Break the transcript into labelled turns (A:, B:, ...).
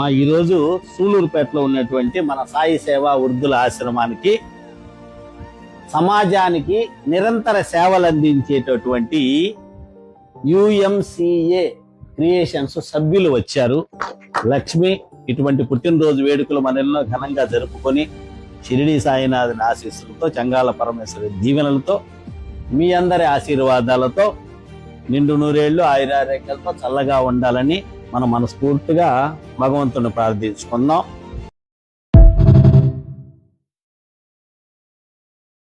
A: ఈరోజు సూలూరుపేటలో ఉన్నటువంటి మన సాయి సేవా వృద్ధుల ఆశ్రమానికి సమాజానికి నిరంతర సేవలు అందించేటటువంటి యుఎంసిఏ క్రియేషన్స్ సభ్యులు వచ్చారు. లక్ష్మి ఇటువంటి పుట్టినరోజు వేడుకలు మనలో ఘనంగా జరుపుకొని షిరిడి సాయినాథుని ఆశీస్సులతో, చంగాల పరమేశ్వరి దీవెనలతో, మీ అందరి ఆశీర్వాదాలతో నిండు నూరేళ్లు ఆయురారోగ్యాలతో చల్లగా ఉండాలని మనం మనస్ఫూర్తిగా భగవంతుని ప్రార్థించుకుందాం.